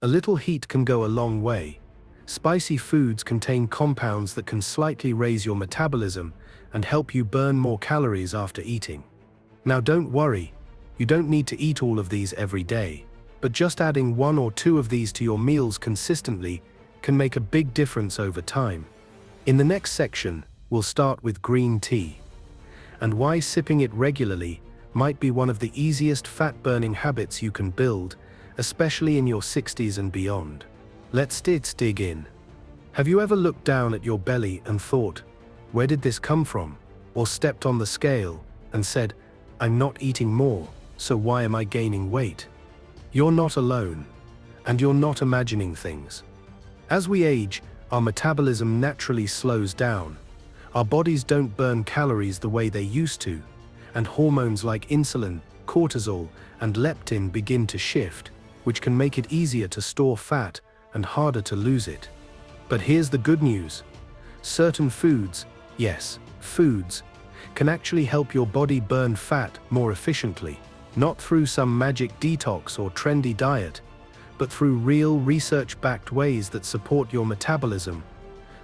A little heat can go a long way. Spicy foods contain compounds that can slightly raise your metabolism and help you burn more calories after eating. Now don't worry, you don't need to eat all of these every day, but just adding 1 or 2 of these to your meals consistently can make a big difference over time. In the next section, we'll start with green tea, and why sipping it regularly might be one of the easiest fat-burning habits you can build, especially in your 60s and beyond. Let's dig in. Have you ever looked down at your belly and thought, where did this come from? Or stepped on the scale and said, I'm not eating more, so why am I gaining weight? You're not alone, and you're not imagining things. As we age, our metabolism naturally slows down. Our bodies don't burn calories the way they used to, and hormones like insulin, cortisol, and leptin begin to shift, which can make it easier to store fat and harder to lose it. But here's the good news. Certain foods, yes, foods, can actually help your body burn fat more efficiently, not through some magic detox or trendy diet, but through real research-backed ways that support your metabolism,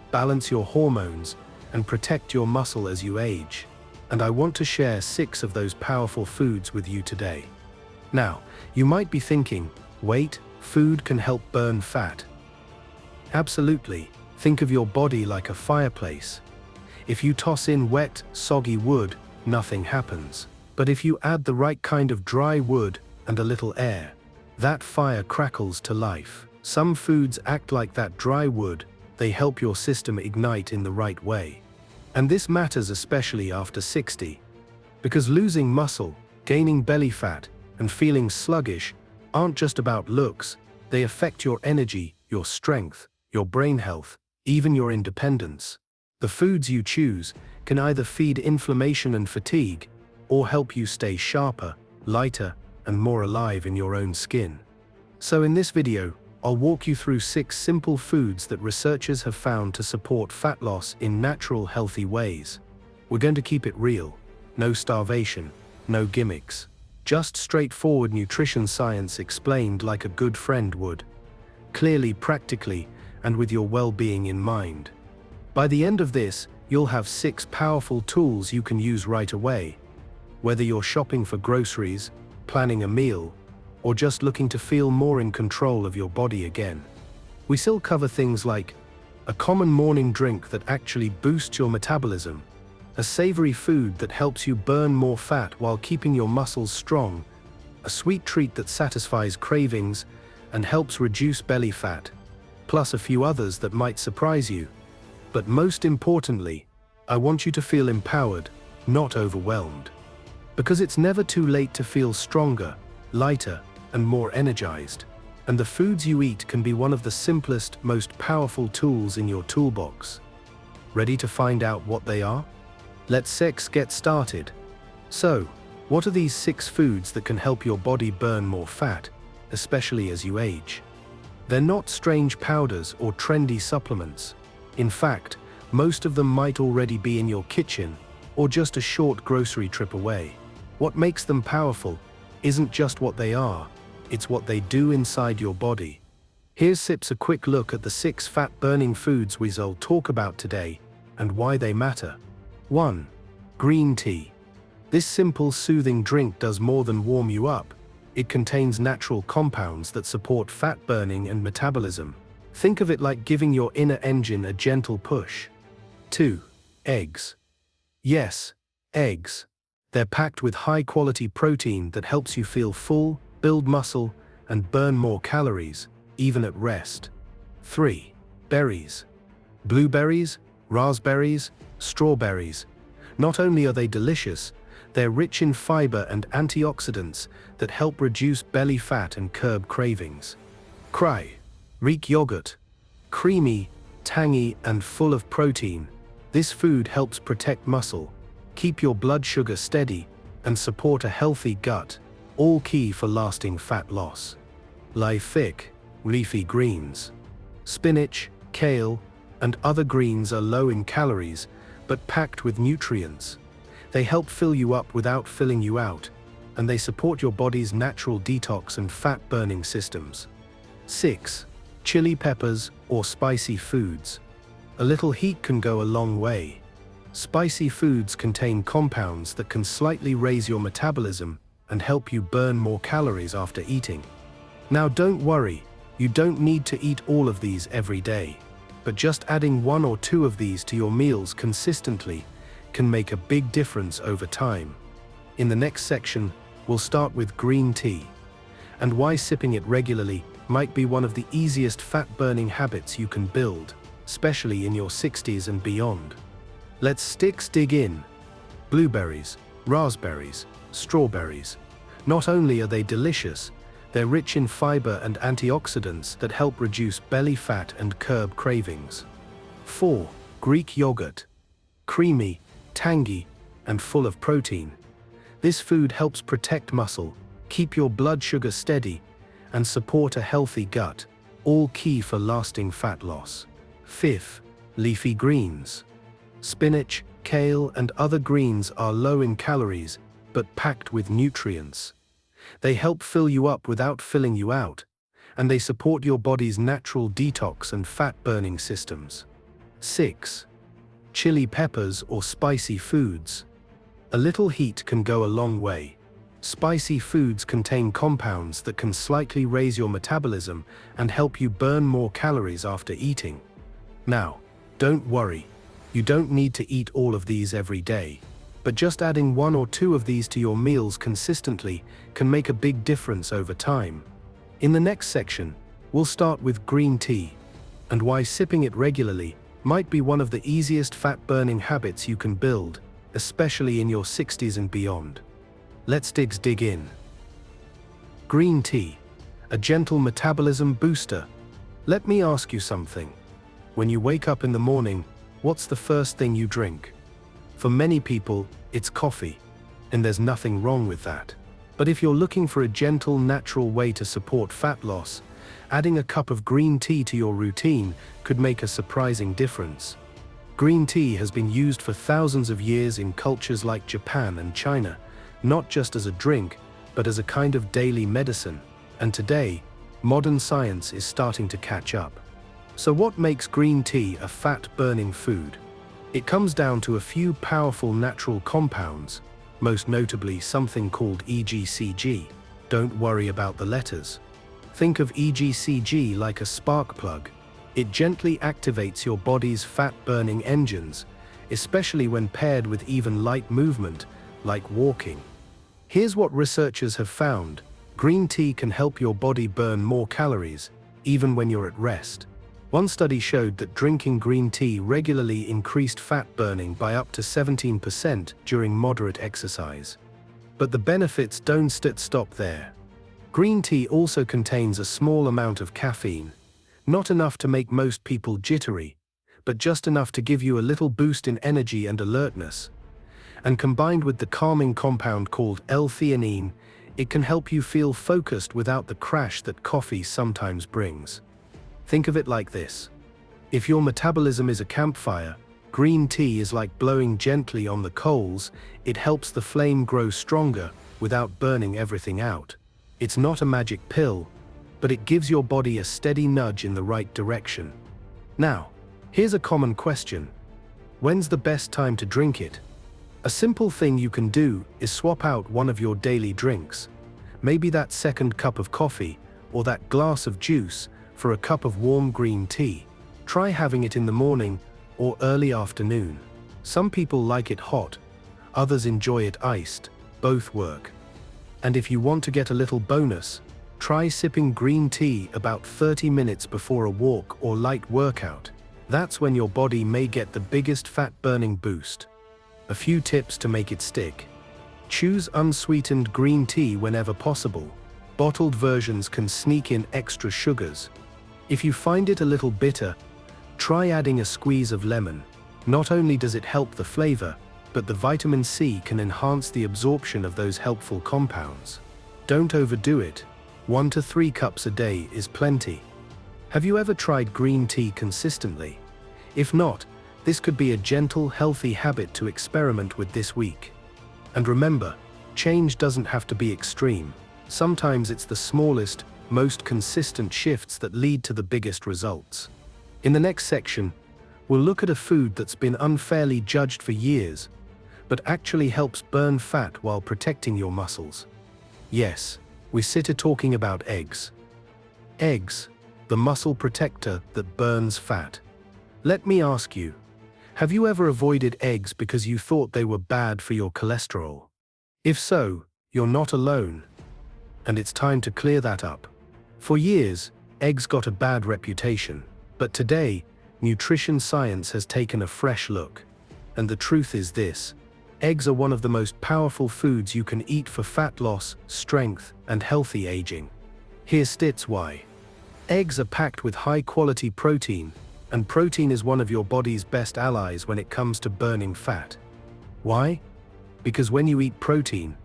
balance your hormones, and protect your muscle as you age. And I want to share 6 of those powerful foods with you today. Now, you might be thinking, wait, food can help burn fat. Absolutely. Think of your body like a fireplace. If you toss in wet, soggy wood, nothing happens. But if you add the right kind of dry wood and a little air, that fire crackles to life. Some foods act like that dry wood. They help your system ignite in the right way. And this matters especially after 60. Because losing muscle, gaining belly fat, and feeling sluggish aren't just about looks. They affect your energy, your strength, your brain health, even your independence. The foods you choose can either feed inflammation and fatigue, or help you stay sharper, lighter, and more alive in your own skin. So in this video, I'll walk you through 6 simple foods that researchers have found to support fat loss in natural, healthy ways. We're going to keep it real. No starvation, no gimmicks. Just straightforward nutrition science explained like a good friend would. Clearly, practically, and with your well-being in mind. By the end of this, you'll have 6 powerful tools you can use right away. Whether you're shopping for groceries, planning a meal, or just looking to feel more in control of your body again. We still cover things like a common morning drink that actually boosts your metabolism, a savory food that helps you burn more fat while keeping your muscles strong, a sweet treat that satisfies cravings and helps reduce belly fat, plus a few others that might surprise you. But most importantly, I want you to feel empowered, not overwhelmed. Because it's never too late to feel stronger, lighter, and more energized. And the foods you eat can be one of the simplest, most powerful tools in your toolbox. Ready to find out what they are? Let's get started. So, what are these 6 foods that can help your body burn more fat, especially as you age? They're not strange powders or trendy supplements. In fact, most of them might already be in your kitchen, or just a short grocery trip away. What makes them powerful isn't just what they are, it's what they do inside your body. Here's a quick look at the 6 fat-burning foods we'll talk about today, and why they matter. 1. Green tea. This simple, soothing drink does more than warm you up. It contains natural compounds that support fat burning and metabolism. Think of it like giving your inner engine a gentle push. 2. Eggs. Yes, eggs. They're packed with high-quality protein that helps you feel full, build muscle, and burn more calories, even at rest. 3. Berries. Blueberries, raspberries, strawberries. Not only are they delicious, they're rich in fiber and antioxidants that help reduce belly fat and curb cravings. Greek yogurt. Creamy, tangy, and full of protein, this food helps protect muscle, keep your blood sugar steady, and support a healthy gut, all key for lasting fat loss. Leafy greens. Spinach, kale, and other greens are low in calories, but packed with nutrients. They help fill you up without filling you out, and they support your body's natural detox and fat-burning systems. 6. Chili peppers or spicy foods. A little heat can go a long way. Spicy foods contain compounds that can slightly raise your metabolism and help you burn more calories after eating. Now don't worry, you don't need to eat all of these every day, but just adding 1 or 2 of these to your meals consistently can make a big difference over time. In the next section, we'll start with green tea, and why sipping it regularly might be one of the easiest fat-burning habits you can build, especially in your 60s and beyond. Let's dig in. Blueberries, raspberries, strawberries. Not only are they delicious, they're rich in fiber and antioxidants that help reduce belly fat and curb cravings. 4. Greek yogurt. Creamy, tangy, and full of protein. This food helps protect muscle, keep your blood sugar steady, and support a healthy gut, all key for lasting fat loss. 5. Leafy greens. Spinach, kale, and other greens are low in calories, but packed with nutrients. They help fill you up without filling you out, and they support your body's natural detox and fat-burning systems. 6. Chili peppers or spicy foods. A little heat can go a long way. Spicy foods contain compounds that can slightly raise your metabolism and help you burn more calories after eating. Now, don't worry, you don't need to eat all of these every day, but just adding 1 or 2 of these to your meals consistently can make a big difference over time. In the next section, we'll start with green tea, and why sipping it regularly might be one of the easiest fat-burning habits you can build, especially in your 60s and beyond. Let's dig in. Green tea, a gentle metabolism booster. Let me ask you something. When you wake up in the morning, what's the first thing you drink? For many people, it's coffee, and there's nothing wrong with that. But if you're looking for a gentle, natural way to support fat loss, adding a cup of green tea to your routine could make a surprising difference. Green tea has been used for thousands of years in cultures like Japan and China, not just as a drink, but as a kind of daily medicine. And today, modern science is starting to catch up. So what makes green tea a fat-burning food? It comes down to a few powerful natural compounds, most notably something called EGCG. Don't worry about the letters. Think of EGCG like a spark plug. It gently activates your body's fat-burning engines, especially when paired with even light movement, like walking. Here's what researchers have found. Green tea can help your body burn more calories, even when you're at rest. One study showed that drinking green tea regularly increased fat burning by up to 17% during moderate exercise. But the benefits don't stop there. Green tea also contains a small amount of caffeine, not enough to make most people jittery, but just enough to give you a little boost in energy and alertness. And combined with the calming compound called L-theanine, it can help you feel focused without the crash that coffee sometimes brings. Think of it like this. If your metabolism is a campfire, green tea is like blowing gently on the coals. It helps the flame grow stronger without burning everything out. It's not a magic pill, but it gives your body a steady nudge in the right direction. Now, here's a common question. When's the best time to drink it? A simple thing you can do is swap out one of your daily drinks, maybe that second cup of coffee or that glass of juice, for a cup of warm green tea. Try having it in the morning or early afternoon. Some people like it hot, others enjoy it iced. Both work. And if you want to get a little bonus, try sipping green tea about 30 minutes before a walk or light workout. That's when your body may get the biggest fat-burning boost. A few tips to make it stick. Choose unsweetened green tea whenever possible. Bottled versions can sneak in extra sugars. If you find it a little bitter, try adding a squeeze of lemon. Not only does it help the flavor, but the vitamin C can enhance the absorption of those helpful compounds. Don't overdo it. 1 to 3 cups a day is plenty. Have you ever tried green tea consistently? If not, this could be a gentle, healthy habit to experiment with this week. And remember, change doesn't have to be extreme. Sometimes it's the smallest, most consistent shifts that lead to the biggest results. In the next section, we'll look at a food that's been unfairly judged for years, but actually helps burn fat while protecting your muscles. Yes, we sit here talking about eggs. Eggs, the muscle protector that burns fat. Let me ask you, have you ever avoided eggs because you thought they were bad for your cholesterol? If so, you're not alone. And it's time to clear that up. For years, eggs got a bad reputation, but today, nutrition science has taken a fresh look. And the truth is this: eggs are one of the most powerful foods you can eat for fat loss, strength, and healthy aging. Here states why. Eggs are packed with high-quality protein, and protein is one of your body's best allies when it comes to burning fat. Why? Because when you eat protein,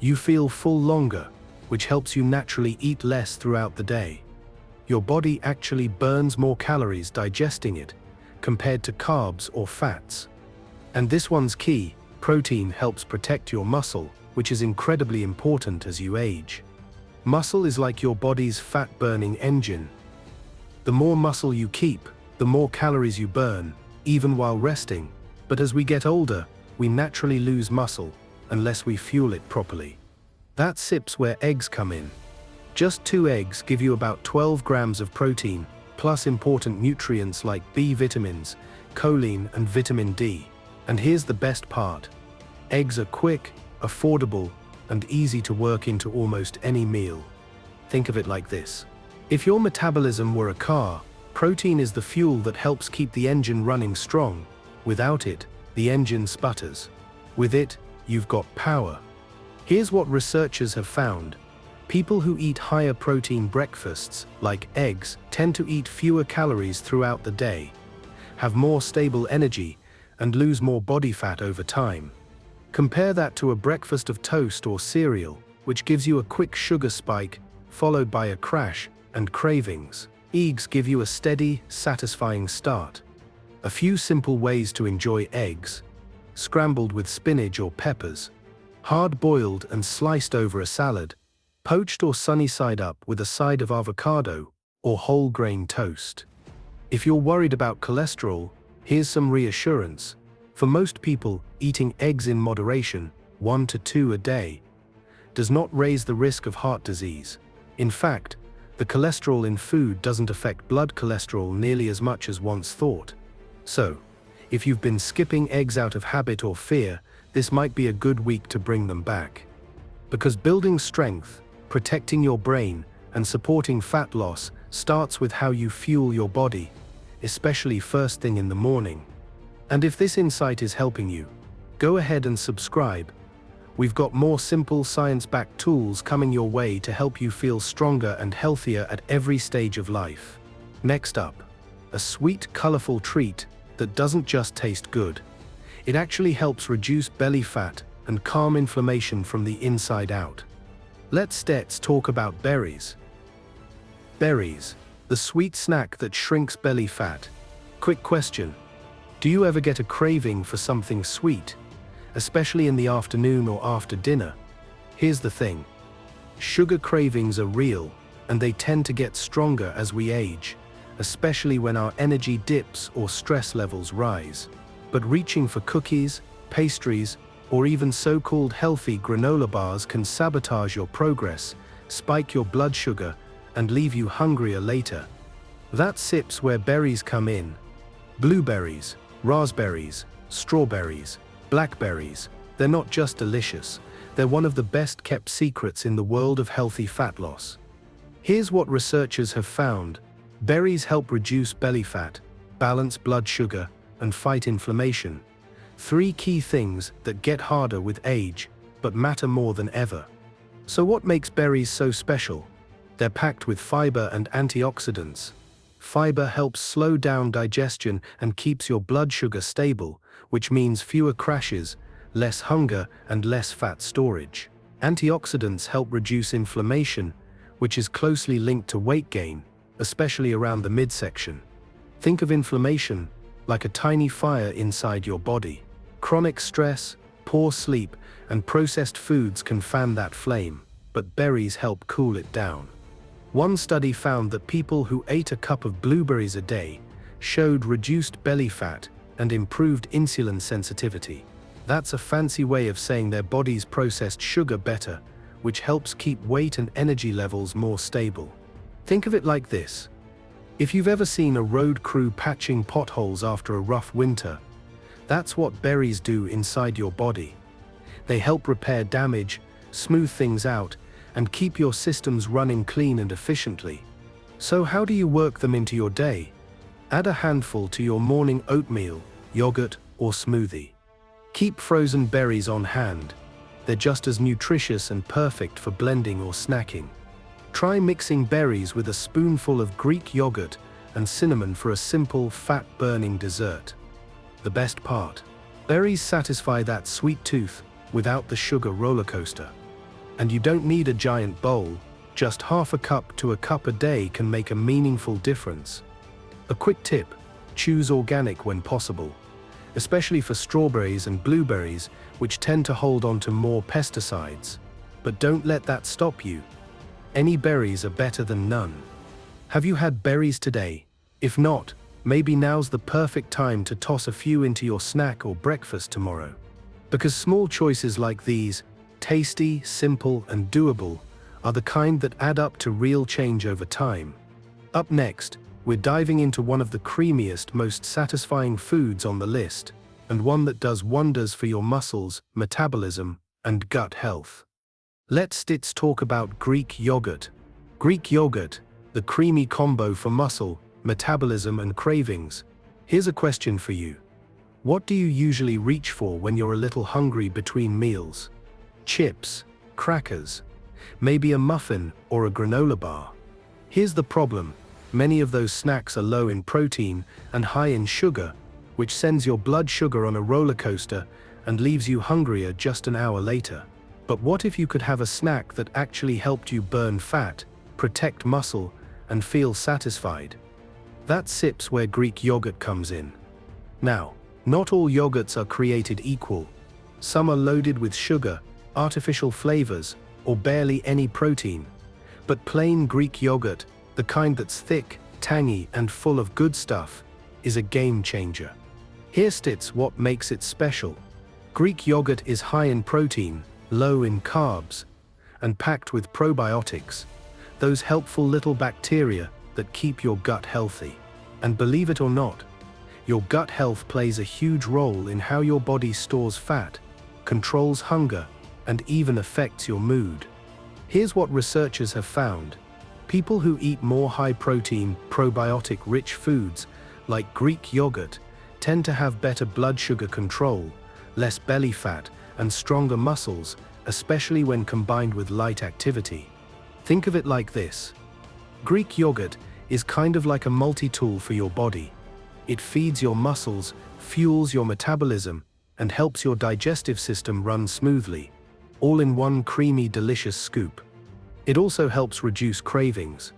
you feel full longer, which helps you naturally eat less throughout the day. Your body actually burns more calories digesting it, compared to carbs or fats. And this one's key: protein helps protect your muscle, which is incredibly important as you age. Muscle is like your body's fat-burning engine. The more muscle you keep, the more calories you burn, even while resting. But as we get older, we naturally lose muscle, unless we fuel it properly. That's where eggs come in. Just 2 eggs give you about 12 grams of protein, plus important nutrients like B vitamins, choline, and vitamin D. And here's the best part: eggs are quick, affordable, and easy to work into almost any meal. Think of it like this: if your metabolism were a car, protein is the fuel that helps keep the engine running strong. Without it, the engine sputters. With it, you've got power. Here's what researchers have found. People who eat higher protein breakfasts, like eggs, tend to eat fewer calories throughout the day, have more stable energy, and lose more body fat over time. Compare that to a breakfast of toast or cereal, which gives you a quick sugar spike, followed by a crash and cravings. Eggs give you a steady, satisfying start. A few simple ways to enjoy eggs: scrambled with spinach or peppers, hard-boiled and sliced over a salad, poached or sunny side up with a side of avocado, or whole grain toast. If you're worried about cholesterol, here's some reassurance. For most people, eating eggs in moderation, 1 to 2 a day, does not raise the risk of heart disease. In fact, the cholesterol in food doesn't affect blood cholesterol nearly as much as once thought. So, if you've been skipping eggs out of habit or fear, this might be a good week to bring them back. Because building strength, protecting your brain, and supporting fat loss starts with how you fuel your body, especially first thing in the morning. And if this insight is helping you, go ahead and subscribe. We've got more simple science-backed tools coming your way to help you feel stronger and healthier at every stage of life. Next up, a sweet, colorful treat that doesn't just taste good. It actually helps reduce belly fat and calm inflammation from the inside out. Let's talk about berries. Berries, the sweet snack that shrinks belly fat. Quick question: do you ever get a craving for something sweet, especially in the afternoon or after dinner? Here's the thing: sugar cravings are real, and they tend to get stronger as we age, especially when our energy dips or stress levels rise. But reaching for cookies, pastries, or even so-called healthy granola bars can sabotage your progress, spike your blood sugar, and leave you hungrier later. That's where berries come in. Blueberries, raspberries, strawberries, blackberries, they're not just delicious, they're one of the best-kept secrets in the world of healthy fat loss. Here's what researchers have found. Berries help reduce belly fat, balance blood sugar, and fight inflammation. 3 key things that get harder with age, but matter more than ever. So what makes berries so special? They're packed with fiber and antioxidants. Fiber helps slow down digestion and keeps your blood sugar stable, which means fewer crashes, less hunger, and less fat storage. Antioxidants help reduce inflammation, which is closely linked to weight gain, especially around the midsection. Think of inflammation like a tiny fire inside your body. Chronic stress, poor sleep, and processed foods can fan that flame, but berries help cool it down. One study found that people who ate a cup of blueberries a day showed reduced belly fat and improved insulin sensitivity. That's a fancy way of saying their bodies processed sugar better, which helps keep weight and energy levels more stable. Think of it like this. If you've ever seen a road crew patching potholes after a rough winter, that's what berries do inside your body. They help repair damage, smooth things out, and keep your systems running clean and efficiently. So how do you work them into your day? Add a handful to your morning oatmeal, yogurt, or smoothie. Keep frozen berries on hand. They're just as nutritious and perfect for blending or snacking. Try mixing berries with a spoonful of Greek yogurt and cinnamon for a simple, fat-burning dessert. The best part: berries satisfy that sweet tooth without the sugar roller coaster. And you don't need a giant bowl. Just half a cup to a cup a day can make a meaningful difference. A quick tip: choose organic when possible, especially for strawberries and blueberries, which tend to hold on to more pesticides. But don't let that stop you. Any berries are better than none. Have you had berries today? If not, maybe now's the perfect time to toss a few into your snack or breakfast tomorrow. Because small choices like these, tasty, simple, and doable, are the kind that add up to real change over time. Up next, we're diving into one of the creamiest, most satisfying foods on the list, and one that does wonders for your muscles, metabolism, and gut health. Let's talk about Greek yogurt. Greek yogurt, the creamy combo for muscle, metabolism, and cravings. Here's a question for you. What do you usually reach for when you're a little hungry between meals? Chips, crackers, maybe a muffin or a granola bar. Here's the problem. Many of those snacks are low in protein and high in sugar, which sends your blood sugar on a roller coaster and leaves you hungrier just an hour later. But what if you could have a snack that actually helped you burn fat, protect muscle, and feel satisfied? That's where Greek yogurt comes in. Now, not all yogurts are created equal. Some are loaded with sugar, artificial flavors, or barely any protein. But plain Greek yogurt, the kind that's thick, tangy, and full of good stuff, is a game changer. Here's what makes it special. Greek yogurt is high in protein, low in carbs, and packed with probiotics, those helpful little bacteria that keep your gut healthy. And believe it or not, your gut health plays a huge role in how your body stores fat, controls hunger, and even affects your mood. Here's what researchers have found. People who eat more high-protein, probiotic-rich foods, like Greek yogurt, tend to have better blood sugar control, less belly fat, and stronger muscles, especially when combined with light activity. Think of it like this. Greek yogurt is kind of like a multi-tool for your body. It feeds your muscles, fuels your metabolism, and helps your digestive system run smoothly, all in one creamy, delicious scoop. It also helps reduce cravings.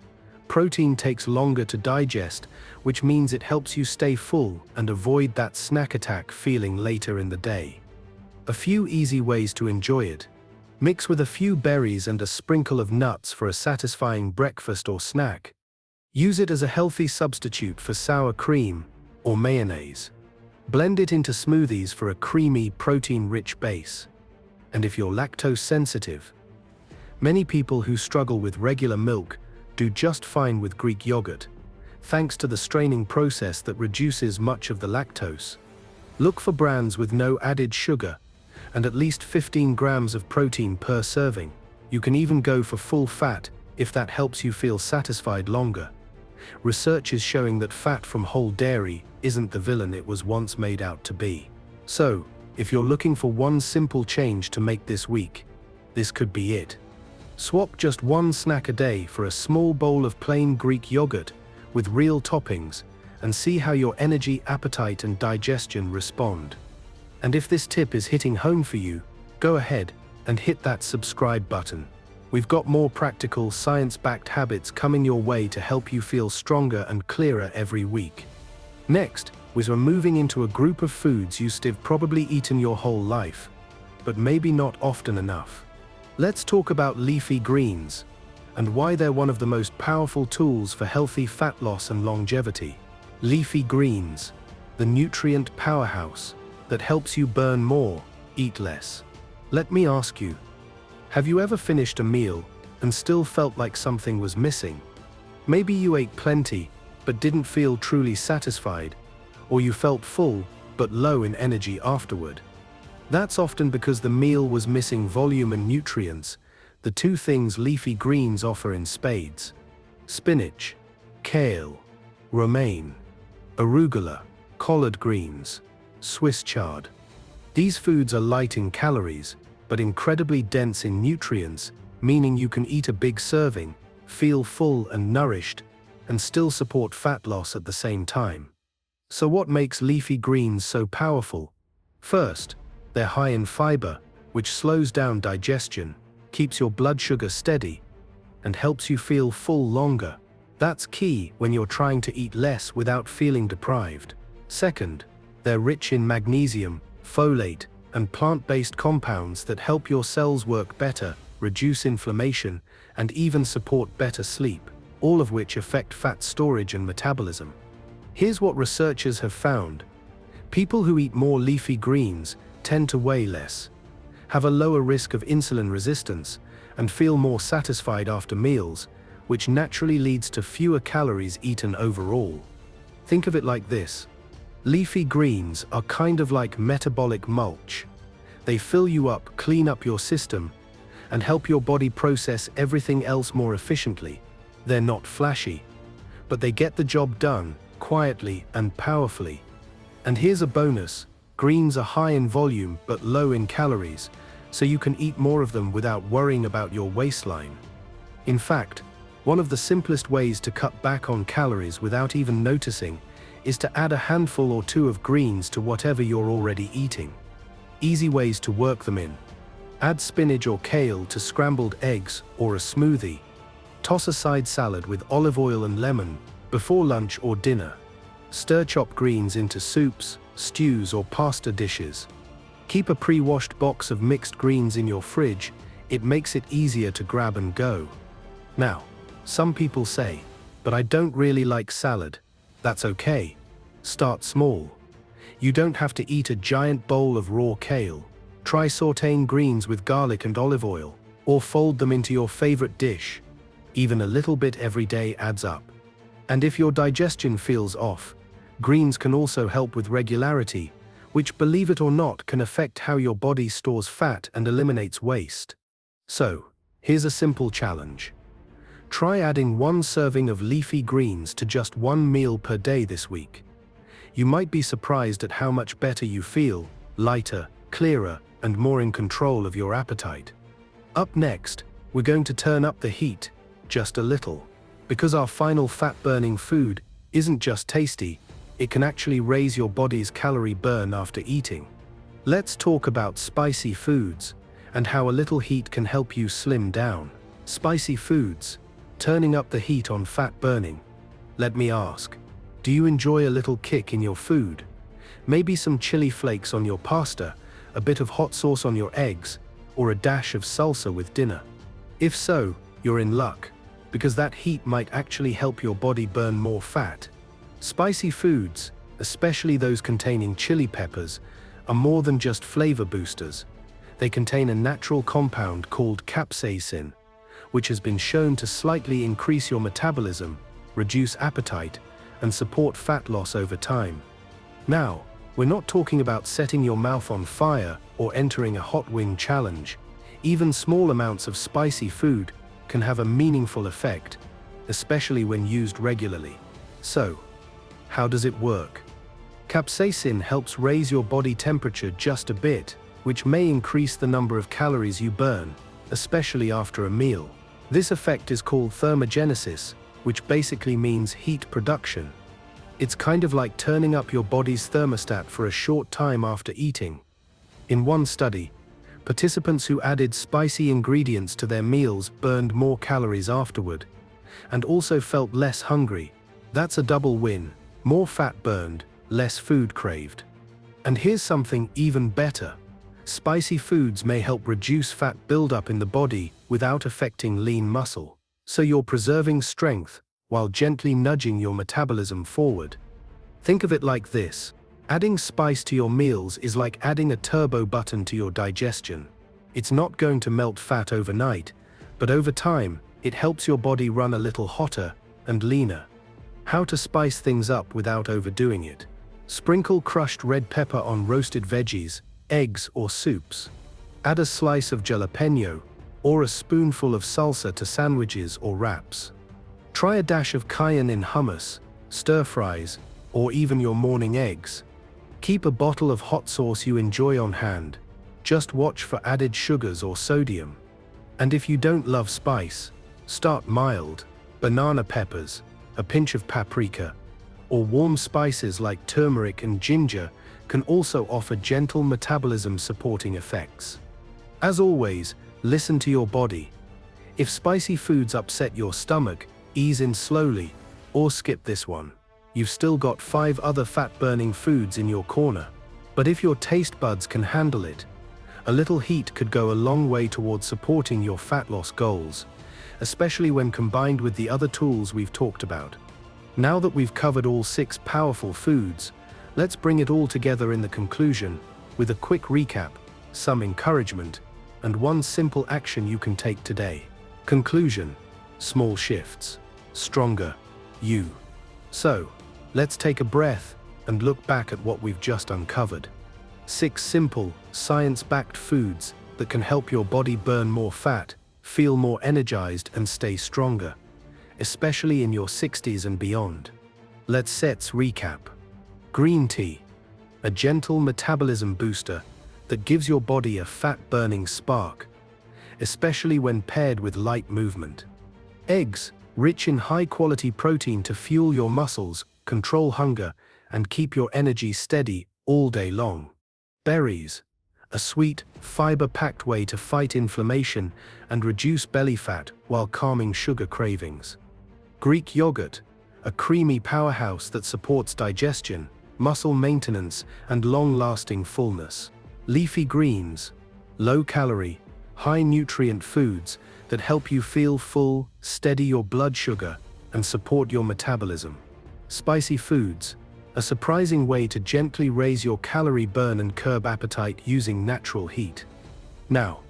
Protein takes longer to digest, which means it helps you stay full and avoid that snack attack feeling later in the day. A few easy ways to enjoy it. Mix with a few berries and a sprinkle of nuts for a satisfying breakfast or snack. Use it as a healthy substitute for sour cream or mayonnaise. Blend it into smoothies for a creamy, protein-rich base. And if you're lactose sensitive, many people who struggle with regular milk do just fine with Greek yogurt, thanks to the straining process that reduces much of the lactose. Look for brands with no added sugar and at least 15 grams of protein per serving. You can even go for full fat if that helps you feel satisfied longer. Research is showing that fat from whole dairy isn't the villain it was once made out to be. So, if you're looking for one simple change to make this week, this could be it. Swap just one snack a day for a small bowl of plain Greek yogurt with real toppings and see how your energy, appetite, and digestion respond. And if this tip is hitting home for you, go ahead and hit that subscribe button. We've got more practical, science-backed habits coming your way to help you feel stronger and clearer every week. Next, we're moving into a group of foods you've probably eaten your whole life, but maybe not often enough. Let's talk about leafy greens, and why they're one of the most powerful tools for healthy fat loss and longevity. Leafy greens, the nutrient powerhouse that helps you burn more, eat less. Let me ask you, have you ever finished a meal and still felt like something was missing? Maybe you ate plenty but didn't feel truly satisfied, or you felt full but low in energy afterward. That's often because the meal was missing volume and nutrients, the two things leafy greens offer in spades. Spinach, kale, romaine, arugula, collard greens, Swiss chard. These foods are light in calories, but incredibly dense in nutrients, meaning you can eat a big serving, feel full and nourished, and still support fat loss at the same time. So what makes leafy greens so powerful? First, they're high in fiber, which slows down digestion, keeps your blood sugar steady, and helps you feel full longer. That's key when you're trying to eat less without feeling deprived. Second, they're rich in magnesium, folate, and plant-based compounds that help your cells work better, reduce inflammation, and even support better sleep, all of which affect fat storage and metabolism. Here's what researchers have found. People who eat more leafy greens tend to weigh less, have a lower risk of insulin resistance, and feel more satisfied after meals, which naturally leads to fewer calories eaten overall. Think of it like this. Leafy greens are kind of like metabolic mulch. They fill you up, clean up your system, and help your body process everything else more efficiently. They're not flashy, but they get the job done quietly and powerfully. And here's a bonus. Greens are high in volume but low in calories, so you can eat more of them without worrying about your waistline. In fact, one of the simplest ways to cut back on calories without even noticing is to add a handful or two of greens to whatever you're already eating. Easy ways to work them in. Add spinach or kale to scrambled eggs or a smoothie. Toss a side salad with olive oil and lemon before lunch or dinner. Stir chop greens into soups, stews, or pasta dishes. Keep a pre-washed box of mixed greens in your fridge. It makes it easier to grab and go. Now, some people say, but I don't really like salad. That's okay. Start small. You don't have to eat a giant bowl of raw kale. Try sautéing greens with garlic and olive oil, or fold them into your favorite dish. Even a little bit every day adds up. And if your digestion feels off, greens can also help with regularity, which, believe it or not, can affect how your body stores fat and eliminates waste. So, here's a simple challenge. Try adding 1 serving of leafy greens to just 1 meal per day this week. You might be surprised at how much better you feel, lighter, clearer, and more in control of your appetite. Up next, we're going to turn up the heat, just a little, because our final fat-burning food isn't just tasty, it can actually raise your body's calorie burn after eating. Let's talk about spicy foods, and how a little heat can help you slim down. Spicy foods, turning up the heat on fat burning. Let me ask, do you enjoy a little kick in your food? Maybe some chili flakes on your pasta, a bit of hot sauce on your eggs, or a dash of salsa with dinner? If so, you're in luck, because that heat might actually help your body burn more fat. Spicy foods, especially those containing chili peppers, are more than just flavor boosters. They contain a natural compound called capsaicin, which has been shown to slightly increase your metabolism, reduce appetite, and support fat loss over time. Now, we're not talking about setting your mouth on fire or entering a hot wing challenge. Even small amounts of spicy food can have a meaningful effect, especially when used regularly. So, how does it work? Capsaicin helps raise your body temperature just a bit, which may increase the number of calories you burn, especially after a meal. This effect is called thermogenesis, which basically means heat production. It's kind of like turning up your body's thermostat for a short time after eating. In one study, participants who added spicy ingredients to their meals burned more calories afterward, and also felt less hungry. That's a double win. More fat burned, less food craved. And here's something even better. Spicy foods may help reduce fat buildup in the body without affecting lean muscle. so you're preserving strength while gently nudging your metabolism forward. Think of it like this. Adding spice to your meals is like adding a turbo button to your digestion. It's not going to melt fat overnight, but over time, it helps your body run a little hotter and leaner. How to spice things up without overdoing it. Sprinkle crushed red pepper on roasted veggies, eggs, or soups. Add a slice of jalapeno or a spoonful of salsa to sandwiches or wraps. Try a dash of cayenne in hummus, stir-fries, or even your morning eggs. Keep a bottle of hot sauce you enjoy on hand. Just watch for added sugars or sodium. And if you don't love spice, start mild. Banana peppers, a pinch of paprika, or warm spices like turmeric and ginger can also offer gentle metabolism-supporting effects. As always, listen to your body. If spicy foods upset your stomach, ease in slowly, or skip this one. You've still got 5 other fat-burning foods in your corner. But if your taste buds can handle it, a little heat could go a long way towards supporting your fat loss goals, especially when combined with the other tools we've talked about. Now that we've covered all 6 powerful foods, let's bring it all together in the conclusion with a quick recap, some encouragement, and one simple action you can take today. Conclusion: small shifts, stronger you. So, let's take a breath and look back at what we've just uncovered. 6 simple, science-backed foods that can help your body burn more fat, feel more energized, and stay stronger, especially in your 60s and beyond. Let's recap. Green tea, a gentle metabolism booster that gives your body a fat-burning spark, especially when paired with light movement. Eggs, rich in high-quality protein to fuel your muscles, control hunger, and keep your energy steady all day long. Berries, a sweet, fiber-packed way to fight inflammation and reduce belly fat while calming sugar cravings. Greek yogurt, a creamy powerhouse that supports digestion, muscle maintenance, and long-lasting fullness. Leafy greens, low-calorie, high-nutrient foods that help you feel full, steady your blood sugar, and support your metabolism. Spicy foods, a surprising way to gently raise your calorie burn and curb appetite using natural heat. Now,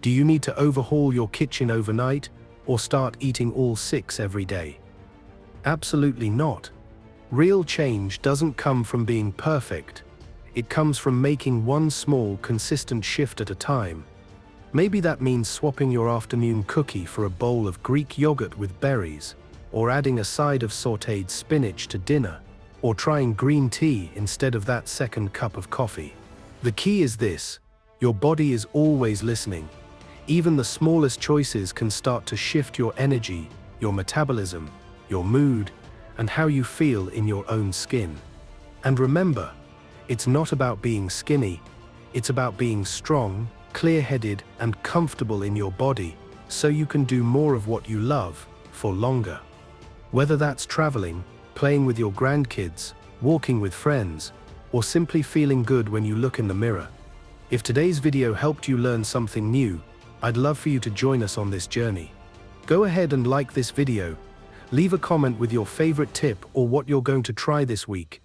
do you need to overhaul your kitchen overnight or start eating all 6 every day? Absolutely not. Real change doesn't come from being perfect. It comes from making one small, consistent shift at a time. Maybe that means swapping your afternoon cookie for a bowl of Greek yogurt with berries, or adding a side of sautéed spinach to dinner, or trying green tea instead of that second cup of coffee. The key is this: your body is always listening. Even the smallest choices can start to shift your energy, your metabolism, your mood, and how you feel in your own skin. And remember, it's not about being skinny, it's about being strong, clear-headed, and comfortable in your body, so you can do more of what you love for longer. Whether that's traveling, playing with your grandkids, walking with friends, or simply feeling good when you look in the mirror. If today's video helped you learn something new, I'd love for you to join us on this journey. Go ahead and like this video, leave a comment with your favorite tip or what you're going to try this week,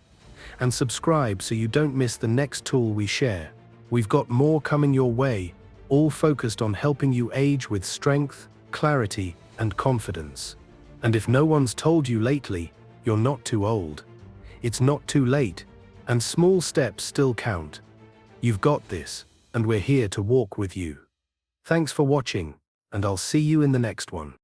and subscribe so you don't miss the next tool we share. We've got more coming your way, all focused on helping you age with strength, clarity, and confidence. And if no one's told you lately, you're not too old. It's not too late, and small steps still count. You've got this, and we're here to walk with you. Thanks for watching, and I'll see you in the next one.